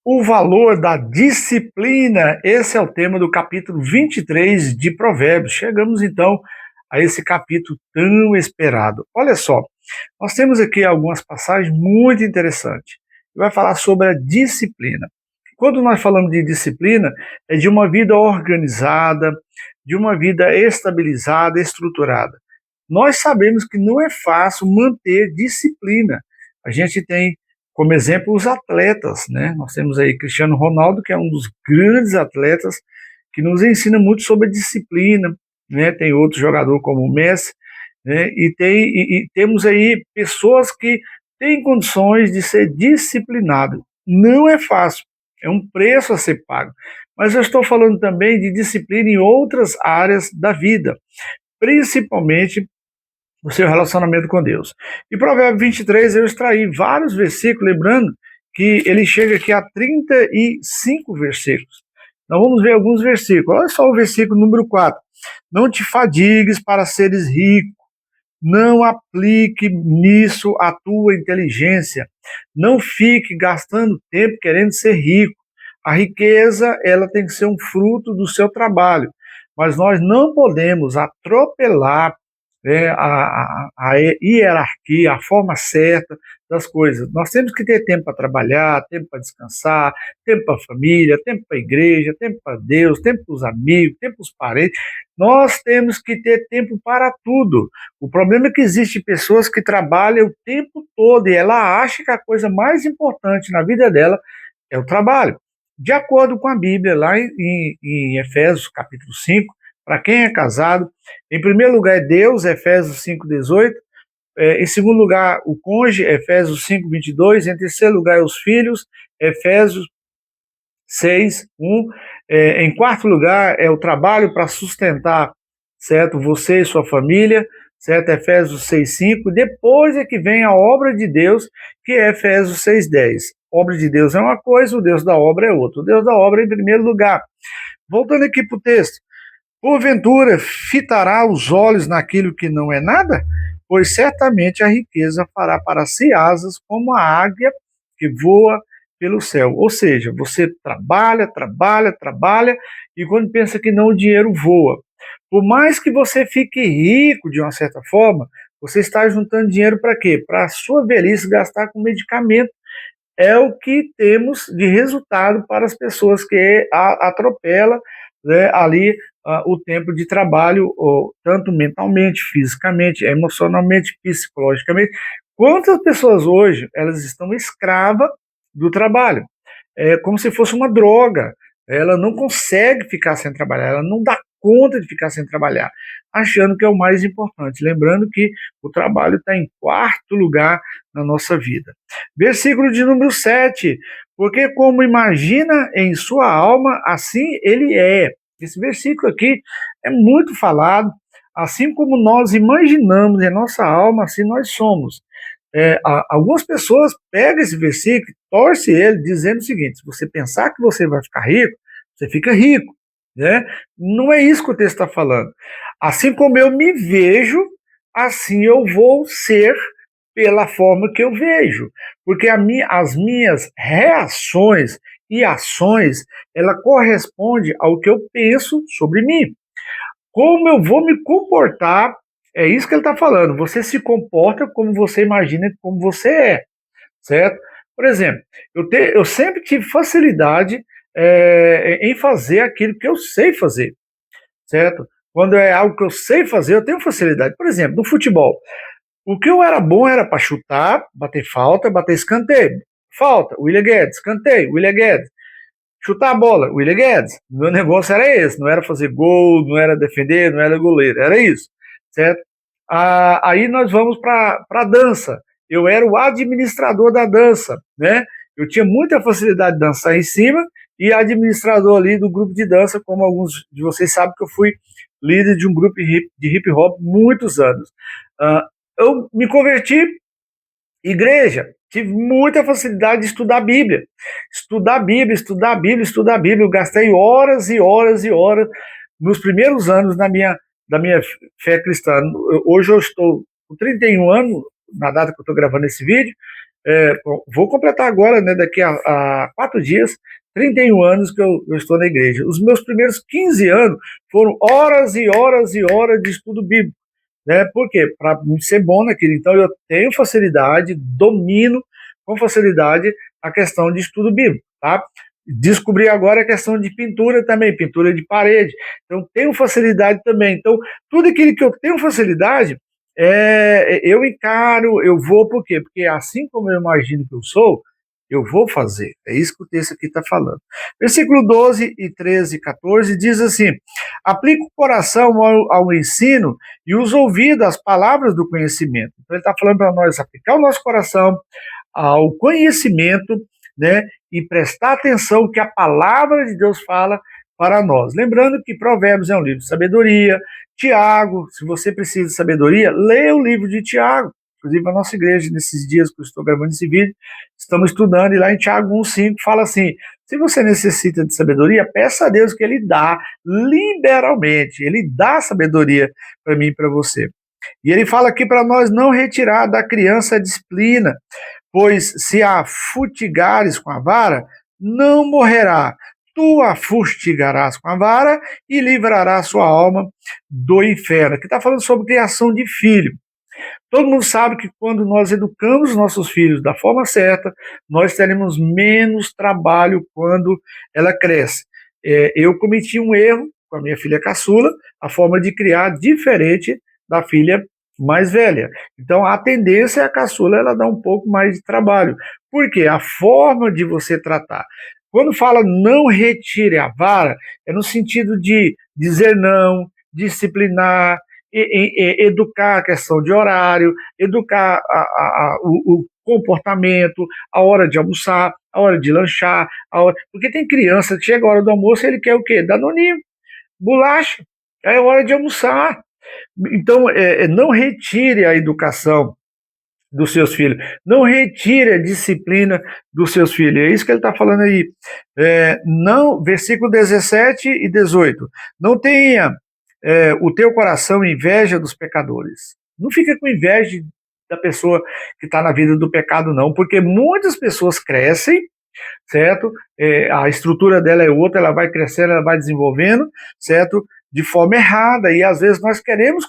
O valor da disciplina, esse é o tema do capítulo 23 de Provérbios. Chegamos então a esse capítulo tão esperado. Olha só, nós temos aqui algumas passagens muito interessantes. Vai falar sobre a disciplina. Quando nós falamos de disciplina, é de uma vida organizada, de uma vida estabilizada, estruturada. Nós sabemos que não é fácil manter disciplina. A gente tem como exemplo os atletas, né? Nós temos aí Cristiano Ronaldo, que é um dos grandes atletas, que nos ensina muito sobre a disciplina, né? Tem outro jogador como o Messi, né? E temos aí pessoas que têm condições de ser disciplinado. Não é fácil, é um preço a ser pago. Mas eu estou falando também de disciplina em outras áreas da vida, principalmente o seu relacionamento com Deus. E Provérbio 23 eu extraí vários versículos, lembrando que ele chega aqui a 35 versículos. Nós vamos ver alguns versículos. Olha só o versículo número 4. Não te fadigues para seres rico, não aplique nisso a tua inteligência, não fique gastando tempo querendo ser rico. A riqueza, ela tem que ser um fruto do seu trabalho, mas nós não podemos atropelar a hierarquia, a forma certa das coisas. Nós temos que ter tempo para trabalhar, tempo para descansar, tempo para a família, tempo para a igreja, tempo para Deus, tempo para os amigos, tempo para os parentes. Nós temos que ter tempo para tudo. O problema é que existem pessoas que trabalham o tempo todo e ela acha que a coisa mais importante na vida dela é o trabalho. De acordo com a Bíblia, lá em Efésios capítulo 5, para quem é casado, em primeiro lugar é Deus, Efésios 5,18. Em segundo lugar, o cônjuge, Efésios 5,22. Em terceiro lugar, os filhos, Efésios 6,1. Em quarto lugar, é o trabalho para sustentar, certo, você e sua família, certo, Efésios 6,5. Depois é que vem a obra de Deus, que é Efésios 6,10. Obra de Deus é uma coisa, o Deus da obra é outra. O Deus da obra é em primeiro lugar. Voltando aqui para o texto. Porventura, fitará os olhos naquilo que não é nada? Pois certamente a riqueza fará para si asas como a águia que voa pelo céu. Ou seja, você trabalha, trabalha, trabalha, e quando pensa que não, o dinheiro voa. Por mais que você fique rico de uma certa forma, você está juntando dinheiro para quê? Para a sua velhice gastar com medicamento. É o que temos de resultado para as pessoas que atropelam, né, ali o tempo de trabalho, tanto mentalmente, fisicamente, emocionalmente, psicologicamente. Quantas pessoas hoje elas estão escravas do trabalho? É como se fosse uma droga. Ela não consegue ficar sem trabalhar, ela não dá conta de ficar sem trabalhar, achando que é o mais importante. Lembrando que o trabalho está em quarto lugar na nossa vida. Versículo de número 7. Porque como imagina em sua alma, assim ele é. Esse versículo aqui é muito falado. Assim como nós imaginamos em nossa alma, assim nós somos. Algumas pessoas pegam esse versículo, torcem ele, dizendo o seguinte: se você pensar que você vai ficar rico, você fica rico. Né? Não é isso que o texto está falando. Assim como eu me vejo, assim eu vou ser pela forma que eu vejo. Porque as minhas reações e ações, ela corresponde ao que eu penso sobre mim. Como eu vou me comportar, é isso que ele está falando. Você se comporta como você imagina, como você é, certo? Por exemplo, eu sempre tive facilidade em fazer aquilo que eu sei fazer, certo? Quando é algo que eu sei fazer, eu tenho facilidade. Por exemplo, no futebol, o que eu era bom era para chutar, bater falta, bater escanteio. Falta, William Guedes. Escanteio, William Guedes. Chutar a bola, William Guedes. Meu negócio era esse, não era fazer gol, não era defender, não era goleiro, era isso, certo? Aí nós vamos para a dança. Eu era o administrador da dança, né? Eu tinha muita facilidade de dançar em cima e administrador ali do grupo de dança, como alguns de vocês sabem que eu fui líder de um grupo de hip hop muitos anos. Eu me converti, igreja, tive muita facilidade de estudar a Bíblia. Estudar a Bíblia, estudar a Bíblia, estudar a Bíblia. Eu gastei horas e horas e horas nos primeiros anos da minha fé cristã. Hoje eu estou com 31 anos, na data que eu estou gravando esse vídeo, vou completar agora, né, daqui a 4 dias, 31 anos que eu estou na igreja. Os meus primeiros 15 anos foram horas e horas e horas de estudo bíblico. Né? Por quê? Para ser bom naquilo. Então, eu tenho facilidade, domino com facilidade a questão de estudo bíblico. Tá? Descobri agora a questão de pintura também, pintura de parede. Então, tenho facilidade também. Então, tudo aquilo que eu tenho facilidade, eu encaro, eu vou, por quê? Porque assim como eu imagino que eu sou, eu vou fazer. É isso que o texto aqui está falando. Versículo 12 e 13 e 14 diz assim: aplica o coração ao ensino e os ouvidos às palavras do conhecimento. Então ele está falando para nós aplicar o nosso coração ao conhecimento, né, e prestar atenção que a palavra de Deus fala para nós. Lembrando que Provérbios é um livro de sabedoria. Tiago, se você precisa de sabedoria, leia o livro de Tiago. Inclusive, a nossa igreja, nesses dias que eu estou gravando esse vídeo, estamos estudando, e lá em Tiago 1,5 fala assim: se você necessita de sabedoria, peça a Deus que Ele dá liberalmente. Ele dá sabedoria para mim e para você. E ele fala aqui para nós não retirar da criança a disciplina, pois se a fustigares com a vara, não morrerá. Tu a fustigarás com a vara e livrarás sua alma do inferno. Aqui está falando sobre criação de filho. Todo mundo sabe que quando nós educamos nossos filhos da forma certa, nós teremos menos trabalho quando ela cresce. Eu cometi um erro com a minha filha caçula, a forma de criar diferente da filha mais velha. Então, a tendência é a caçula ela dá um pouco mais de trabalho. Por quê? A forma de você tratar. Quando fala não retire a vara, é no sentido de dizer não, disciplinar, educar a questão de horário, educar o comportamento, a hora de almoçar, a hora de lanchar, porque tem criança que chega a hora do almoço e ele quer o quê? Danoninho, bolacha, é hora de almoçar. Então, não retire a educação dos seus filhos, não retire a disciplina dos seus filhos, é isso que ele está falando aí. Não, versículo 17 e 18, não tenha o teu coração inveja dos pecadores. Não fica com inveja da pessoa que está na vida do pecado, não, porque muitas pessoas crescem, certo? A estrutura dela é outra, ela vai crescendo, ela vai desenvolvendo, certo? De forma errada, e às vezes nós queremos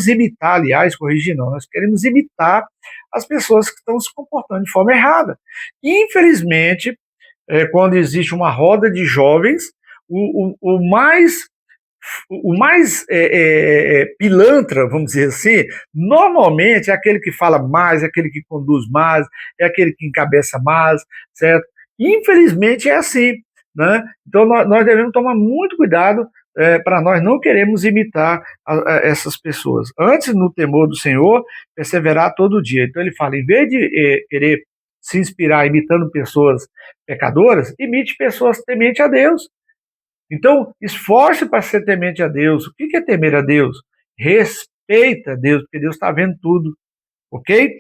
imitar, aliás, corrigir não, nós queremos imitar as pessoas que estão se comportando de forma errada. Infelizmente, quando existe uma roda de jovens, o mais pilantra, vamos dizer assim, normalmente é aquele que fala mais, é aquele que conduz mais, é aquele que encabeça mais, certo? Infelizmente é assim, né? Então nós devemos tomar muito cuidado para nós não queremos imitar essas pessoas. Antes, no temor do Senhor, perseverar todo dia. Então ele fala, em vez de querer se inspirar imitando pessoas pecadoras, imite pessoas tementes a Deus. Então, esforce para ser temente a Deus. O que é temer a Deus? Respeita Deus, porque Deus está vendo tudo, ok?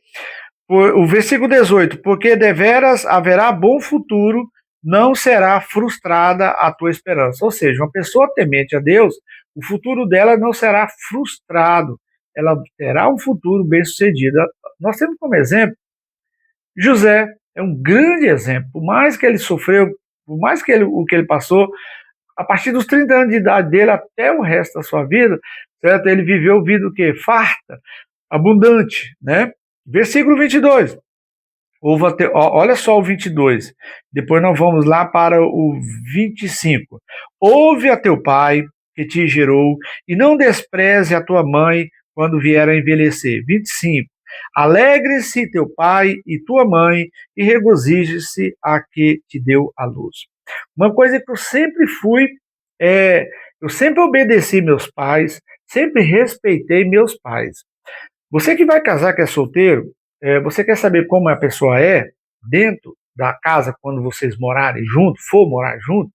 O versículo 18, porque deveras haverá bom futuro, não será frustrada a tua esperança. Ou seja, uma pessoa temente a Deus, o futuro dela não será frustrado, ela terá um futuro bem-sucedido. Nós temos como exemplo, José é um grande exemplo, por mais que ele sofreu, por mais que o que ele passou, a partir dos 30 anos de idade dele até o resto da sua vida, certo? Ele viveu vida o quê? Farta, abundante, né? Versículo 22. Olha só o 22. Depois nós vamos lá para o 25. Ouve a teu pai que te gerou e não despreze a tua mãe quando vier a envelhecer. 25. Alegre-se teu pai e tua mãe e regozije-se a que te deu a luz. Uma coisa que eu sempre fui, eu sempre obedeci meus pais, sempre respeitei meus pais. Você que vai casar, que é solteiro, você quer saber como a pessoa é dentro da casa quando vocês morarem junto, for morar junto?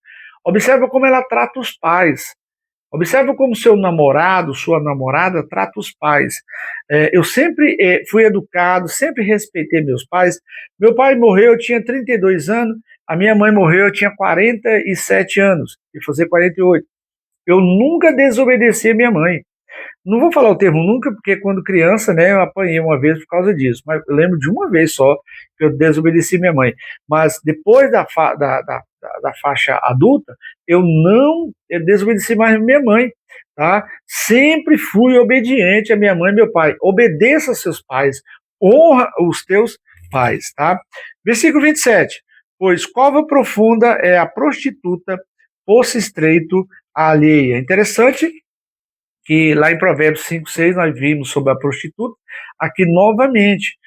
Observa como ela trata os pais. Observa como seu namorado, sua namorada trata os pais. Eu sempre fui educado, sempre respeitei meus pais. Meu pai morreu, eu tinha 32 anos, a minha mãe morreu, eu tinha 47 anos, e fazer 48. Eu nunca desobedeci a minha mãe. não vou falar o termo nunca, porque quando criança, né, eu apanhei uma vez por causa disso, mas eu lembro de uma vez só que eu desobedeci minha mãe. Mas depois da faixa adulta, eu desobedeci mais minha mãe, tá? Sempre fui obediente a minha mãe e meu pai. Obedeça a seus pais, honra os teus pais, tá? Versículo 27. Pois cova profunda é a prostituta, poço estreito a alheia. Interessante que lá em Provérbios 5:6 nós vimos sobre a prostituta, aqui novamente,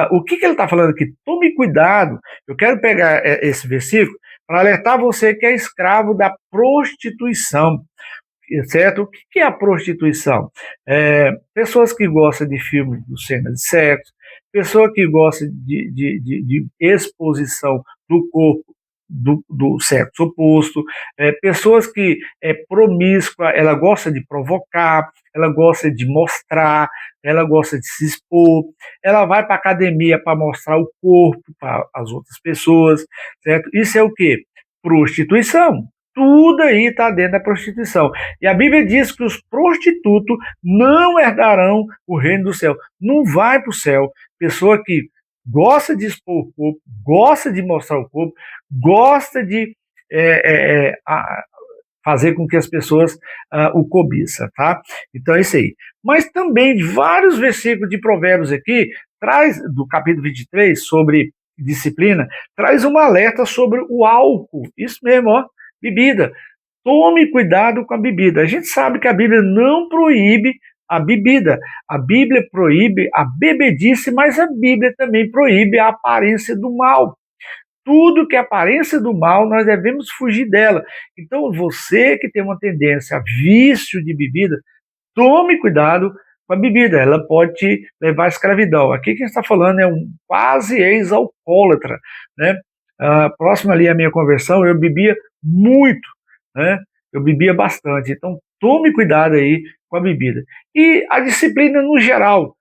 o que ele está falando aqui? Tome cuidado, eu quero pegar esse versículo para alertar você que é escravo da prostituição, certo? O que é a prostituição? Pessoas que gostam de filmes de cenas de sexo, pessoa que gosta de exposição do corpo do sexo oposto, pessoas que é promíscua, ela gosta de provocar, ela gosta de mostrar, ela gosta de se expor, ela vai para a academia para mostrar o corpo para as outras pessoas, certo? Isso é o quê? Prostituição. Tudo aí está dentro da prostituição. E a Bíblia diz que os prostitutos não herdarão o reino do céu. Não vai para o céu. Pessoa que gosta de expor o corpo, gosta de mostrar o corpo, gosta de fazer com que as pessoas o cobiçam, tá? Então é isso aí. Mas também vários versículos de Provérbios aqui, traz do capítulo 23 sobre disciplina, traz um alerta sobre o álcool. Isso mesmo, ó, bebida. Tome cuidado com a bebida. A gente sabe que a Bíblia não proíbe a bebida. A Bíblia proíbe a bebedice, mas a Bíblia também proíbe a aparência do mal. Tudo que é aparência do mal, nós devemos fugir dela. Então, você que tem uma tendência a vício de bebida, tome cuidado com a bebida, ela pode te levar à escravidão. Aqui quem está falando é um quase ex-alcoólatra, né? Próximo ali à minha conversão, eu bebia muito, né? Eu bebia bastante. Então, tome cuidado aí com a bebida. E a disciplina no geral.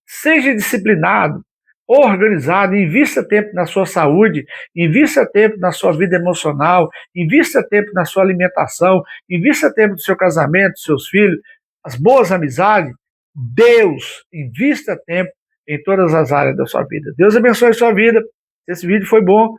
Seja disciplinado, organizado, invista tempo na sua saúde, invista tempo na sua vida emocional, invista tempo na sua alimentação, invista tempo no seu casamento, nos seus filhos, as boas amizades. Deus, invista tempo em todas as áreas da sua vida. Deus abençoe a sua vida. Se esse vídeo foi bom,